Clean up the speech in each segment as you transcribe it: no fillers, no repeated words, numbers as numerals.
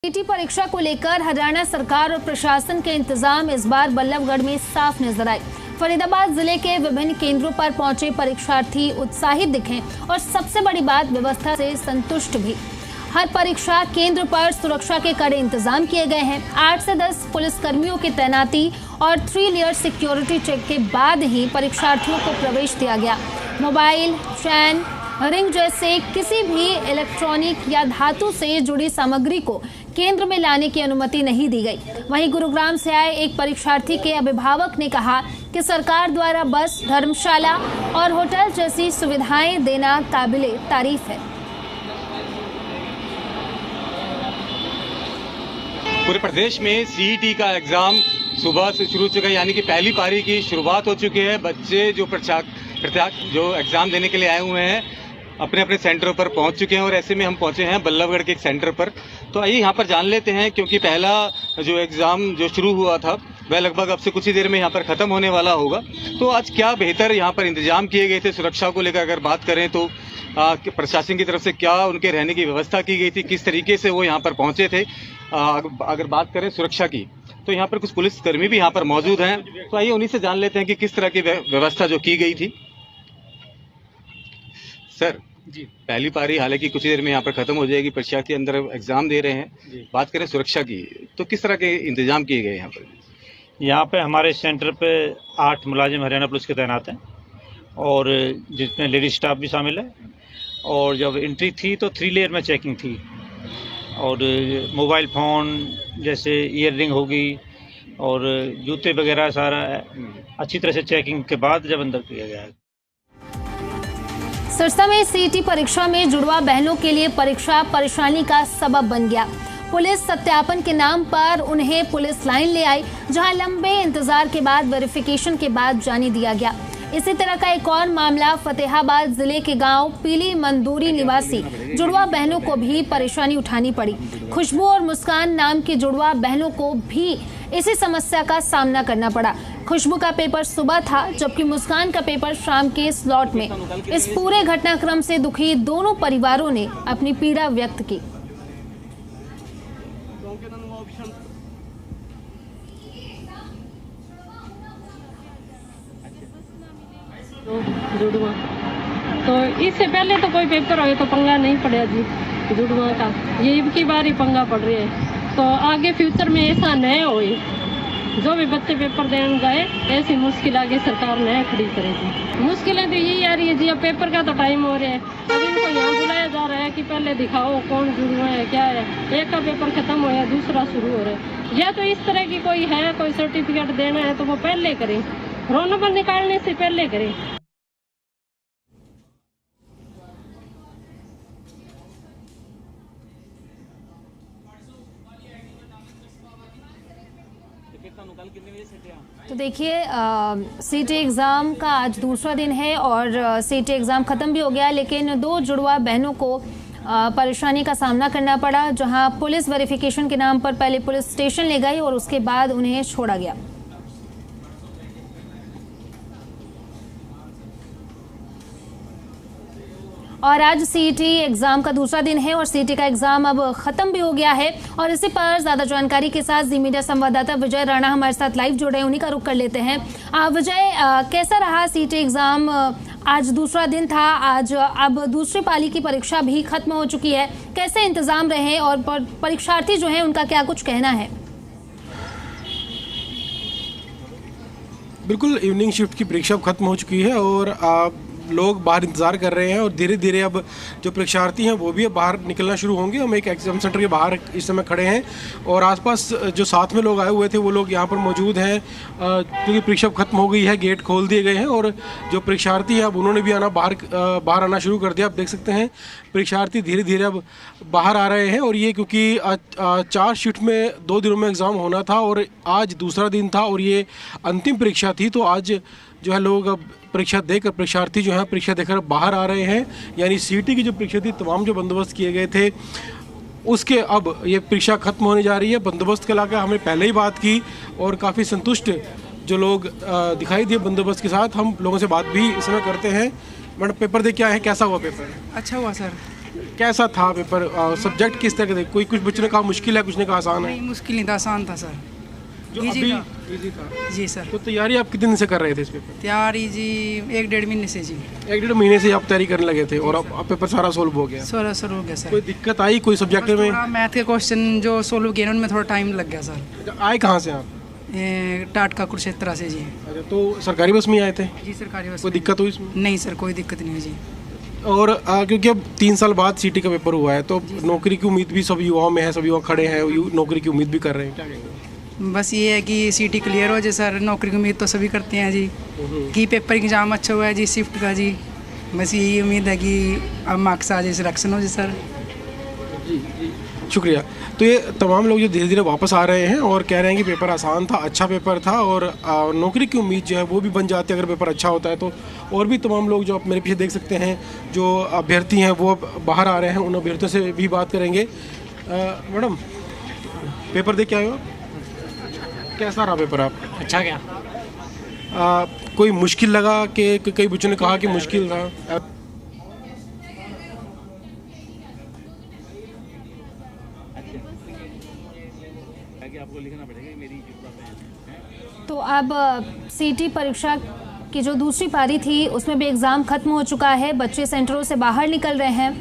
CET परीक्षा को लेकर हरियाणा सरकार और प्रशासन के इंतजाम इस बार बल्लभगढ़ में साफ नजर आए। फरीदाबाद जिले के विभिन्न केंद्रों पर पहुंचे परीक्षार्थी उत्साहित दिखे और सबसे बड़ी बात, व्यवस्था से संतुष्ट भी। हर परीक्षा केंद्र पर सुरक्षा के कड़े इंतजाम किए गए हैं। 8 से 10 पुलिस कर्मियों की तैनाती और 3 लेयर सिक्योरिटी चेक के बाद ही परीक्षार्थियों को प्रवेश दिया गया। मोबाइल, चैन, रिंग जैसे किसी भी इलेक्ट्रॉनिक या धातु से जुड़ी सामग्री को केंद्र में लाने की अनुमति नहीं दी गई। वहीं गुरुग्राम से आए एक परीक्षार्थी के अभिभावक ने कहा कि सरकार द्वारा बस, धर्मशाला और होटल जैसी सुविधाएं देना काबिले तारीफ है। पूरे प्रदेश में सीईटी का एग्जाम सुबह से शुरू हो चुका है, यानी कि पहली पारी की शुरुआत हो चुकी है। बच्चे जो एग्जाम देने के लिए आए हुए हैं अपने अपने सेंटरों पर पहुंच चुके हैं और ऐसे में हम पहुंचे हैं बल्लभगढ़ के एक सेंटर पर। तो आइए यहाँ पर जान लेते हैं, क्योंकि पहला जो एग्ज़ाम जो शुरू हुआ था वह लगभग अब से कुछ ही देर में यहाँ पर ख़त्म होने वाला होगा। तो आज क्या बेहतर यहाँ पर इंतजाम किए गए थे सुरक्षा को लेकर अगर बात करें तो प्रशासन की तरफ से क्या उनके रहने की व्यवस्था की गई थी, किस तरीके से वो यहाँ पर पहुँचे थे। अगर बात करें सुरक्षा की तो यहाँ पर कुछ पुलिसकर्मी भी यहाँ पर मौजूद हैं। तो आइए उन्हीं से जान लेते हैं कि किस तरह की व्यवस्था जो की गई थी। सर जी, पहली पारी हालांकि कुछ ही देर में यहाँ पर खत्म हो जाएगी, परीक्षार्थी अंदर एग्जाम दे रहे हैं। बात करें सुरक्षा की तो किस तरह के इंतजाम किए गए यहाँ पर? यहाँ पे हमारे सेंटर पे 8 मुलाजिम हरियाणा पुलिस के तैनात हैं और जिसमें लेडीज स्टाफ भी शामिल है। और जब एंट्री थी तो 3 लेयर में चेकिंग थी और मोबाइल फ़ोन जैसे ईयर रिंग होगी और जूते वगैरह सारा अच्छी तरह से चेकिंग के बाद जब अंदर किया गया है। सिरसा में सीईटी परीक्षा में जुड़वा बहनों के लिए परीक्षा परेशानी का सबब बन गया। पुलिस सत्यापन के नाम पर उन्हें पुलिस लाइन ले आई, जहां लंबे इंतजार के बाद वेरिफिकेशन के बाद जाने दिया गया। इसी तरह का एक और मामला फतेहाबाद जिले के गांव पीली मंदूरी निवासी जुड़वा बहनों को भी परेशानी उठानी पड़ी। खुशबू और मुस्कान नाम की जुड़वा बहनों को भी इसी समस्या का सामना करना पड़ा। खुशबू का पेपर सुबह था, जबकि मुस्कान का पेपर शाम के स्लॉट में। इस पूरे घटनाक्रम से दुखी दोनों परिवारों ने अपनी पीड़ा व्यक्त की। जुड़वा तो इससे पहले तो कोई पेपर हो तो पंगा नहीं पड़ा जी, जुड़वा का ये की बारी पंगा पड़ रही है। तो आगे फ्यूचर में ऐसा न होए, जो भी बच्चे पेपर देने जाए ऐसी मुश्किल आगे सरकार न खड़ी करेगी। मुश्किलें तो यही आ रही है जी, अब पेपर का तो टाइम हो रहा है, अब इनको यहाँ बुलाया जा रहा है कि पहले दिखाओ कौन जुड़वा है क्या है। एक का पेपर खत्म हो गया, दूसरा शुरू हो रहा है। या तो इस तरह की कोई है, कोई सर्टिफिकेट देना है तो वो पहले करें, रोल नंबर निकालने से पहले करें। तो देखिए, सीईटी एग्ज़ाम का आज दूसरा दिन है और सीईटी एग्ज़ाम ख़त्म भी हो गया, लेकिन 2 जुड़वा बहनों को परेशानी का सामना करना पड़ा, जहां पुलिस वेरिफिकेशन के नाम पर पहले पुलिस स्टेशन ले गई और उसके बाद उन्हें छोड़ा गया। और आज सीईटी एग्जाम का दूसरा दिन है और सीईटी का एग्जाम अब खत्म भी हो गया है। और इसी पर ज्यादा जानकारी के साथ जी मीडिया संवाददाता विजय राणा हमारे साथ लाइव जुड़े हैं, उन्हीं का रुख कर लेते हैं। विजय, कैसा रहा सीईटी एग्जाम? आज दूसरा दिन था, आज अब दूसरी पाली की परीक्षा भी खत्म हो चुकी है, कैसे इंतजाम रहे और परीक्षार्थी जो है उनका क्या कुछ कहना है? बिल्कुल, इवनिंग शिफ्ट की परीक्षा खत्म हो चुकी है और लोग बाहर इंतज़ार कर रहे हैं और धीरे धीरे अब जो परीक्षार्थी हैं वो भी अब बाहर निकलना शुरू होंगे। हम एक एग्ज़ाम सेंटर के बाहर इस समय खड़े हैं और आसपास जो साथ में लोग आए हुए थे वो लोग यहाँ पर मौजूद हैं, क्योंकि परीक्षा खत्म हो गई है, गेट खोल दिए गए हैं और जो परीक्षार्थी हैं अब उन्होंने भी बाहर आना शुरू कर दिया। आप देख सकते हैं परीक्षार्थी धीरे धीरे अब बाहर आ रहे हैं और ये क्योंकि 4 शिफ्ट में 2 दिनों में एग्ज़ाम होना था और आज दूसरा दिन था और ये अंतिम परीक्षा थी, तो आज जो है लोग अब परीक्षा देकर, परीक्षार्थी जो है परीक्षा देकर बाहर आ रहे हैं। यानी सीईटी की जो परीक्षा थी, तमाम जो बंदोबस्त किए गए थे उसके अब ये परीक्षा खत्म होने जा रही है। बंदोबस्त के लाकर हमने पहले ही बात की और काफ़ी संतुष्ट जो लोग दिखाई दिए बंदोबस्त के साथ। हम लोगों से बात भी इस समय करते हैं। मैडम, पेपर दे क्या है, कैसा हुआ पेपर? अच्छा हुआ सर। कैसा था पेपर? सब्जेक्ट किस तरह के थे? कुछ बच्चों ने कहा मुश्किल है, कुछ ने कहा आसान है। नहीं, मुश्किल नहीं था, आसान था सर। जो इजी अभी था। इजी था। जी सर। तो तैयारी आप कितने दिन से कर रहे थे इस पेपर? तैयारी जी 1-1.5 महीने से जी। 1-1.5 महीने से आप तैयारी करने लगे थे और अब पेपर सारा सोल्व हो गया। सर हो गया सर। कोई दिक्कत आई कोई सब्जेक्ट में? थोड़ा मैथ के क्वेश्चन जो सोल्व किए उनमें थोड़ा टाइम लग गया सर। आए कहाँ से आप? टाटका कुरुक्षेत्र से जी। अच्छा, तो सरकारी बस में आए थे? जी सरकारी बस। कोई दिक्कत हुई इसमें? नहीं सर, कोई दिक्कत नहीं हुई जी। और क्योंकि अब 3 साल बाद सीटी का पेपर हुआ है तो नौकरी की उम्मीद भी सब युवाओं में है, सब युवा खड़े हैं, नौकरी की उम्मीद भी कर रहे हैं, क्या कहेंगे? बस ये है कि सीटी क्लियर हो जाए सर। नौकरी की उम्मीद तो सभी करते हैं जी, कि पेपर एग्जाम अच्छा हुआ है जी शिफ्ट का जी। बस यही उम्मीद है कि अब मार्क्स आ जाए, सिलेक्शन हो जाए सर। जी जी, शुक्रिया। तो ये तमाम लोग जो धीरे धीरे वापस आ रहे हैं और कह रहे हैं कि पेपर आसान था, अच्छा पेपर था और नौकरी की उम्मीद जो है वो भी बन जाती है अगर पेपर अच्छा होता है तो। और भी तमाम लोग जो आप मेरे पीछे देख सकते हैं जो अभ्यर्थी हैं वो अब बाहर आ रहे हैं, उन अभ्यर्थियों से भी बात करेंगे। मैडम, पेपर दे के आए हो? कैसा रहा पेपर आप? अच्छा क्या? कोई मुश्किल लगा कि कई बच्चों ने कहा कि मुश्किल था? तो अब सीटी परीक्षा की जो दूसरी पारी थी उसमें भी एग्ज़ाम खत्म हो चुका है, बच्चे सेंटरों से बाहर निकल रहे हैं।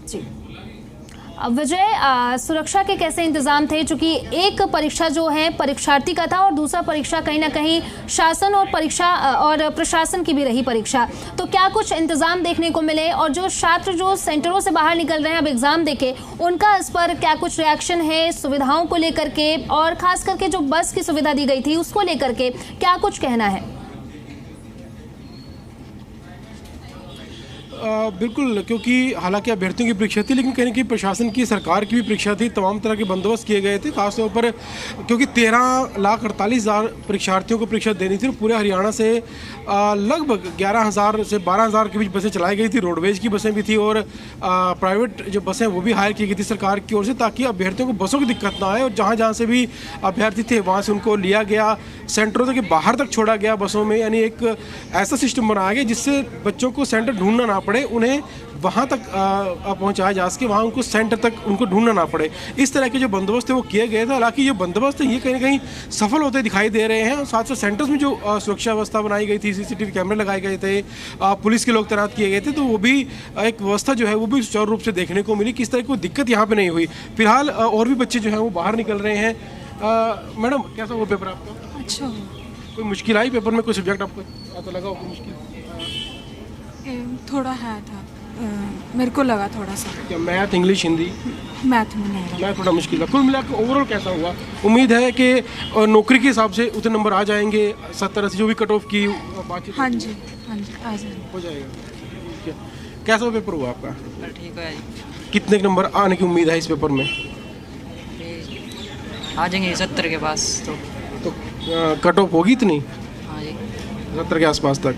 जी विजय, सुरक्षा के कैसे इंतजाम थे? चूंकि एक परीक्षा जो है परीक्षार्थी का था और दूसरा परीक्षा कहीं ना कहीं शासन और परीक्षा और प्रशासन की भी रही परीक्षा, तो क्या कुछ इंतजाम देखने को मिले? और जो छात्र जो सेंटरों से बाहर निकल रहे हैं अब एग्जाम देके, उनका इस पर क्या कुछ रिएक्शन है सुविधाओं को लेकर के, और खास करके जो बस की सुविधा दी गई थी उसको लेकर के क्या कुछ कहना है? बिल्कुल, क्योंकि हालांकि अभ्यर्थियों की परीक्षा थी लेकिन कहीं ना कहीं प्रशासन की, सरकार की भी परीक्षा थी। तमाम तरह के बंदोबस्त किए गए थे, खासतौर पर क्योंकि 13,48,000 परीक्षार्थियों को परीक्षा देनी थी और पूरे हरियाणा से लगभग 11,000 से 12,000 के बीच बसें चलाई गई थी। रोडवेज की बसें भी थी और प्राइवेट जो बसें वो भी हायर की गई थी सरकार की ओर से, ताकि अभ्यर्थियों को बसों की दिक्कत ना आए। और जहाँ जहाँ से भी अभ्यर्थी थे वहाँ से उनको लिया गया, सेंटरों के बाहर तक छोड़ा गया बसों में। यानी एक ऐसा सिस्टम बनाया गया जिससे बच्चों को सेंटर ढूंढना ना पड़े, उन्हें वहाँ तक पहुँचाया जा सके, वहाँ उनको सेंटर तक उनको ढूंढना ना पड़े। इस तरह के जो बंदोबस्त थे वो किए गए थे। हालांकि ये बंदोबस्त ये कहीं ना कहीं सफल होते दिखाई दे रहे हैं। साथ साथ सेंटर्स में जो सुरक्षा व्यवस्था बनाई गई थी, सीसीटीवी कैमरे लगाए गए थे, पुलिस के लोग तैनात किए गए थे, तो वो भी एक व्यवस्था जो है वो भी सुचारू रूप से देखने को मिली। किस तरह की कोई दिक्कत यहाँ पर नहीं हुई। फिलहाल और भी बच्चे जो हैं वो बाहर निकल रहे हैं। मैडम, कैसा हुआ पेपर आपका? अच्छा, कोई मुश्किल आई पेपर में? कोई सब्जेक्ट आपको तो लगा हो मुश्किल? थोड़ा है था, मेरे को लगा थोड़ा सा। क्या मैथ, इंग्लिश, हिंदी? मैथ में नहीं मैथ थोड़ा मुश्किल है। कुल मिलाकर ओवरऑल कैसा हुआ? उम्मीद है कि नौकरी के हिसाब से उतने नंबर आ जाएंगे 70 जो भी कट ऑफ की बातचीत? हाँ जी आ जाएंगे। हो जाएगा। ठीक है। कैसा पेपर हुआ आपका? ठीक है जी। कितने नंबर आने की उम्मीद है इस पेपर में? आ जाएंगे 70 के पास। तो कट ऑफ होगी इतनी? हाँ जी, 70 के आसपास तक।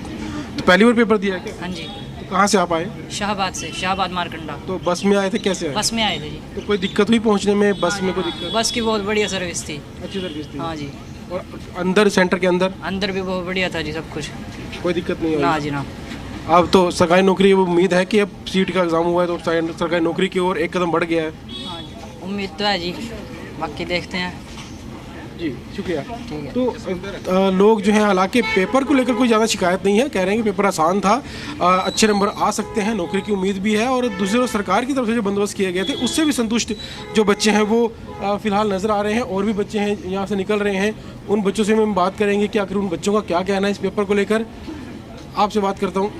तो पहली बार पेपर दिया है क्या? हाँ जी। तो कहाँ से आप आए? शाहबाद से, शाहबाद मारकंडा। तो बस में आए थे? कैसे आए? बस में आए थे जी। तो कोई दिक्कत हुई पहुँचने में? बस में कोई दिक्कत? बस की बहुत बढ़िया सर्विस थी। अच्छी सर्विस थी? हाँ जी। और अंदर सेंटर के अंदर अंदर भी बहुत बढ़िया था जी, सब कुछ। कोई दिक्कत नहीं ना हुई? जी ना। अब तो सरकारी नौकरी की उम्मीद है कि अब सीट का एग्ज़ाम हुआ है तो सरकारी नौकरी की ओर एक कदम बढ़ गया है। हाँ जी, उम्मीद तो है जी, बाकी देखते हैं। जी शुक्रिया। तो लोग जो हैं, हालांकि पेपर को लेकर कोई ज़्यादा शिकायत नहीं है, कह रहे हैं कि पेपर आसान था, अच्छे नंबर आ सकते हैं, नौकरी की उम्मीद भी है। और दूसरी ओर सरकार की तरफ से जो बंदोबस्त किए गए थे उससे भी संतुष्ट जो बच्चे हैं वो फ़िलहाल नज़र आ रहे हैं। और भी बच्चे हैं यहाँ से निकल रहे हैं, उन बच्चों से हम बात करेंगे कि आखिर उन बच्चों का क्या कहना है इस पेपर को लेकर। आपसे बात करता हूँ,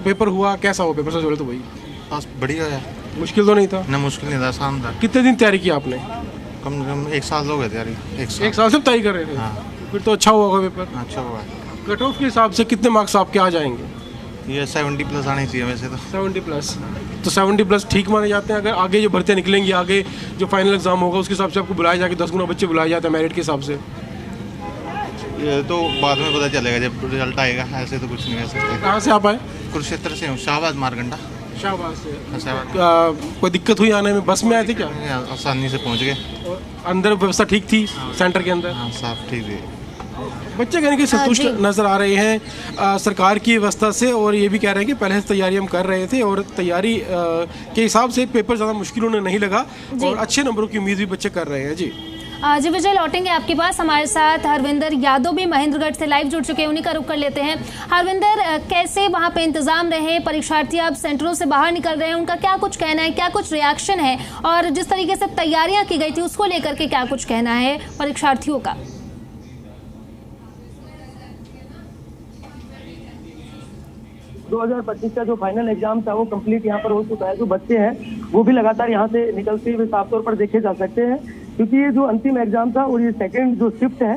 पेपर हुआ, कैसा हुआ पेपर? सबसे पहले तो वही बस बढ़िया है। मुश्किल तो नहीं था? ना मुश्किल नहीं था, आसान था। कितने दिन तैयारी की आपने? कम से कम 1 साल हो गए तैयारी। एक साल से तैयारी कर रहे थे? हाँ। फिर तो अच्छा हुआ होगा पेपर। अच्छा हुआ। कट ऑफ के हिसाब से कितने मार्क्स आपके आ जाएंगे? ये 70 प्लस आने चाहिए वैसे तो। 70 प्लस। तो 70 प्लस ठीक माने जाते हैं। अगर आगे जो भर्तियाँ निकलेंगी, आगे जो फाइनल एग्जाम होगा उसके हिसाब से आपको बुलाया जाएगा, 10 गुना बच्चे बुलाए जाते हैं मेरिट के हिसाब से। ये तो बाद में पता चलेगा जब रिजल्ट आएगा, ऐसे तो कुछ नहीं कह सकते। कहाँ से आप आए? कुरुक्षेत्र से हूँ, शाहबाद मारकंडा। शाहबाद से। शाहबाद। कोई दिक्कत हुई आने में? बस में आए थे क्या? आसानी से पहुँच गए। और अंदर व्यवस्था ठीक थी सेंटर के अंदर? हाँ साफ ठीक है। बच्चे कहने के संतुष्ट नजर आ रहे हैं सरकार की व्यवस्था से, और ये भी कह रहे हैं कि पहले से तैयारी हम कर रहे थे और तैयारी के हिसाब से पेपर ज़्यादा मुश्किल उन्हें नहीं लगा और अच्छे नंबरों की उम्मीद भी बच्चे कर रहे हैं। जी जी विजय, लौटेंगे आपके पास। हमारे साथ हरविंदर यादव भी महेंद्रगढ़ से लाइव जुड़ चुके हैं, उन्हीं का रुख कर लेते हैं। हरविंदर, कैसे वहां पे इंतजाम रहे? परीक्षार्थी अब सेंटरों से बाहर निकल रहे हैं, उनका क्या कुछ कहना है, क्या कुछ रिएक्शन है, और जिस तरीके से तैयारियां की गई थी उसको लेकर के क्या कुछ कहना है परीक्षार्थियों का? 2025 का जो फाइनल एग्जाम था वो कंप्लीट यहाँ पर हो चुका है। जो बच्चे हैं वो भी लगातार यहाँ से निकलते हुए साफ तौर पर देखे जा सकते हैं, क्योंकि ये जो अंतिम एग्जाम था और ये सेकंड जो शिफ्ट है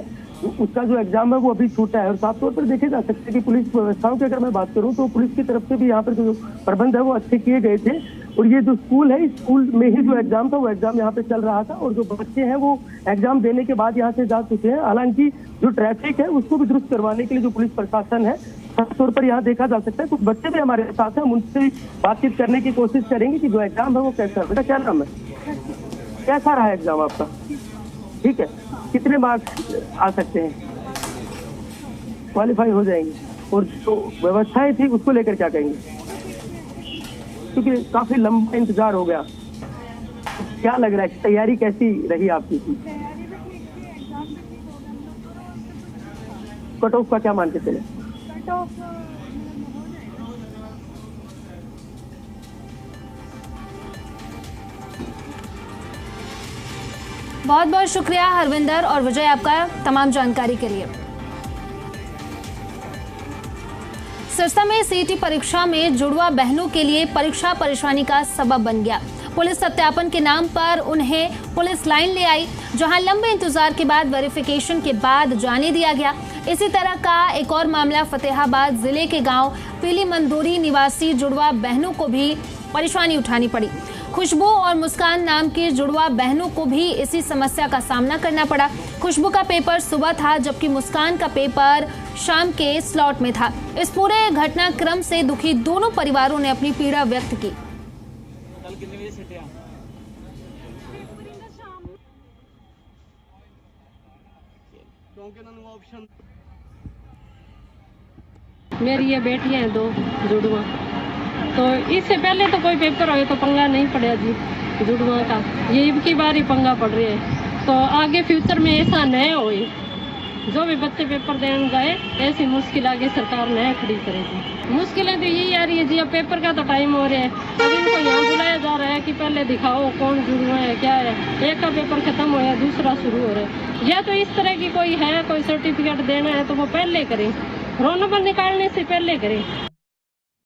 उसका जो एग्जाम है वो अभी छूटा है। और साफ तौर पर देखे जा सकते हैं कि पुलिस व्यवस्थाओं की अगर मैं बात करूँ तो पुलिस की तरफ से भी यहाँ पर जो प्रबंध है वो अच्छे किए गए थे। और ये जो स्कूल है, इस स्कूल में ही जो एग्जाम था वो एग्जाम यहाँ पे चल रहा था और जो बच्चे हैं वो एग्जाम देने के बाद यहाँ से जा चुके हैं। हालांकि जो ट्रैफिक है उसको भी दुरुस्त करवाने के लिए जो पुलिस प्रशासन है साफ तौर पर यहाँ देखा जा सकता है। कुछ बच्चे भी हमारे साथ हैं, हम उनसे बातचीत करने की कोशिश करेंगे कि जो एग्जाम है वो कैसा है। बेटा क्या नाम है, कैसा रहा एग्जाम आपका? ठीक है, कितने मार्क्स आ सकते हैं, क्वालिफाई हो जाएंगे? और जो व्यवस्थाएं थी उसको लेकर क्या कहेंगे, क्योंकि काफी लंबा इंतजार हो गया, क्या लग रहा है, तैयारी कैसी रही आपकी? कट ऑफ का क्या मान के चले? बहुत बहुत शुक्रिया हरविंदर और विजय आपका तमाम जानकारी के लिए। सिरसा में सीईटी परीक्षा में जुड़वा बहनों के लिए परीक्षा परेशानी का सबब बन गया। पुलिस सत्यापन के नाम पर उन्हें पुलिस लाइन ले आई, जहां लंबे इंतजार के बाद वेरिफिकेशन के बाद जाने दिया गया। इसी तरह का एक और मामला फतेहाबाद जिले के गांव पीली मंदोरी निवासी जुड़वा बहनों को भी परेशानी उठानी पड़ी। खुशबू और मुस्कान नाम की जुड़वा बहनों को भी इसी समस्या का सामना करना पड़ा। खुशबू का पेपर सुबह था, जबकि मुस्कान का पेपर शाम के स्लॉट में था। इस पूरे घटनाक्रम से दुखी दोनों परिवारों ने अपनी पीड़ा व्यक्त की। मेरी ये बेटियां हैं 2 जुड़वा, तो इससे पहले तो कोई पेपर हो तो पंगा नहीं पड़ा जी जुड़वा का, ये इनकी बार ही पंगा पड़ रही है। तो आगे फ्यूचर में ऐसा न होए, जो भी बच्चे पेपर देने जाए ऐसी मुश्किल आगे सरकार न खड़ी करेगी। मुश्किलें तो यही आ रही है जी, अब पेपर का तो टाइम हो रहा है, अब इनको यहाँ बुलाया जा रहा है कि पहले दिखाओ कौन जुड़वा है क्या है। एक का पेपर खत्म हो गया, दूसरा शुरू हो रहा है। या तो इस तरह की कोई है, कोई सर्टिफिकेट देना है तो वो पहले करें, रोल नंबर निकालने से पहले करें।